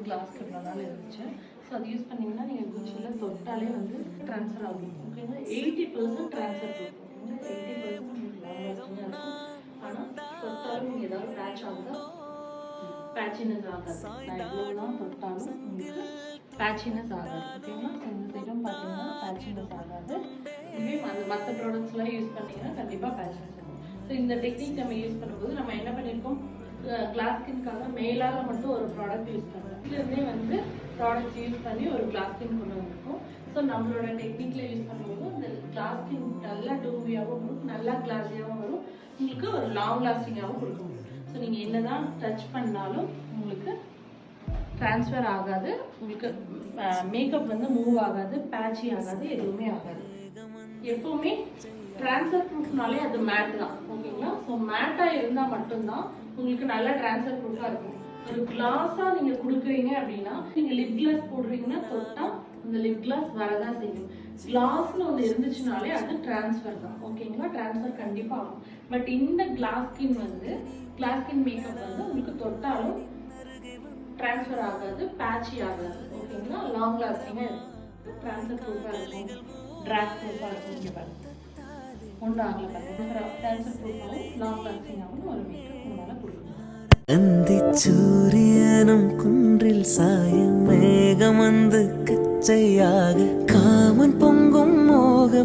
கிளாஸ்க்கு இவ்வளோ நாள் இருந்துச்சு. ஸோ அது யூஸ் பண்ணிங்கன்னா நீங்கள் குச்சியில் தொட்டாலே வந்து ட்ரான்ஸ்ஃபர் ஆகும். ஓகேங்களா? 80% ட்ரான்ஸ்ஃபர் இருக்கும். 80% உங்களுக்கு லாங் லாஸ்டிங்காக இருக்கும். ஆனால் தொட்டாலும் நீங்கள் ஏதாவது பேட்ச் ஆகுதா? பேட்சினஸ் ஆகாது. நான் எவ்வளோ தான் தொட்டாலும் உங்களுக்கு பேட்சினஸ் ஆகாது. ஓகேங்களா? ஸோ இந்த சைடும் பார்த்தீங்கன்னா பேட்சினஸ் ஆகாது. இதுவே மற்ற ப்ராடக்ட்ஸ்லாம் யூஸ் பண்ணிங்கன்னா கண்டிப்பாக பேட்சினஸ் ஆகும். ஸோ இந்த டெக்னிக் நம்ம யூஸ் பண்ணும்போது நம்ம என்ன பண்ணியிருக்கோம், கிளாஸ் ஸ்கின்காக மேலால் மட்டும் ஒரு ப்ராடக்ட் யூஸ் பண்ணுறோம். இதுலேருந்தே வந்து ப்ராடக்ட்ஸ் யூஸ் பண்ணி ஒரு கிளாஸ் ஸ்கின் கொண்டு வந்திருக்கோம். ஸோ நம்மளோட டெக்னிக்கில் யூஸ் பண்ணும்போது இந்த கிளாஸ் ஸ்கின் நல்லா டூபியாகவும் வரும், நல்லா கிளாஸியாகவும் வரும், உங்களுக்கு ஒரு லாங் லாஸ்டிங்காகவும் கொடுக்கும். ஸோ நீங்கள் என்ன தான் டச் பண்ணாலும் உங்களுக்கு ட்ரான்ஸ்ஃபர் ஆகாது, உங்களுக்கு மேக்கப் வந்து மூவ் ஆகாது, பேட்சி ஆகாது, எதுவுமே ஆகாது. எப்போவுமே ட்ரான்ஸ்ஃபர் ப்ரூஃப்னாலே அது மேட் தான். ஓகேங்களா? ஸோ மேட்டாக இருந்தால் மட்டும்தான் உங்களுக்கு நல்லா ட்ரான்ஸ்ஃபர் ப்ரூஃபாக இருக்கும். ஒரு கிளாஸாக நீங்கள் கொடுக்குறீங்க அப்படின்னா, நீங்கள் லிப் கிளாஸ் போடுறீங்கன்னா தொட்டால் அந்த லிப் கிளாஸ் வரதான் செய்யும். கிளாஸ்னு ஒன்று இருந்துச்சுனாலே அது ட்ரான்ஸ்ஃபர் தான். ஓகேங்களா? ட்ரான்ஸ்ஃபர் கண்டிப்பாக ஆகும். பட் இந்த கிளாஸ் ஸ்கின் வந்து கிளாஸ் ஸ்கின் மேக்கப் வந்து உங்களுக்கு தொட்டாலும் ட்ரான்ஸ்ஃபர் ஆகாது, பேட்சி ஆகாது. ஓகேங்களா? லாங் லாஸ்டிங்காக இருக்கும், ட்ரான்ஸ்ஃபர் ப்ரூஃபாக இருக்கும், ட்ராக் ப்ரூஃபாக இருக்கும். இங்கே பாருங்க, ஒன்றும் ஆகலை பாருங்க. ட்ரான்ஸ்ஃபர் ப்ரூஃபாகவும் லாங் லாஸ்டிங்காகவும் ஒரு மேக்கப் உங்களால் கொடுக்கணும். சூரியனும் குன்றில் சாயும் மேகம் வந்து கச்சையாக காமன் பொங்கும் மோக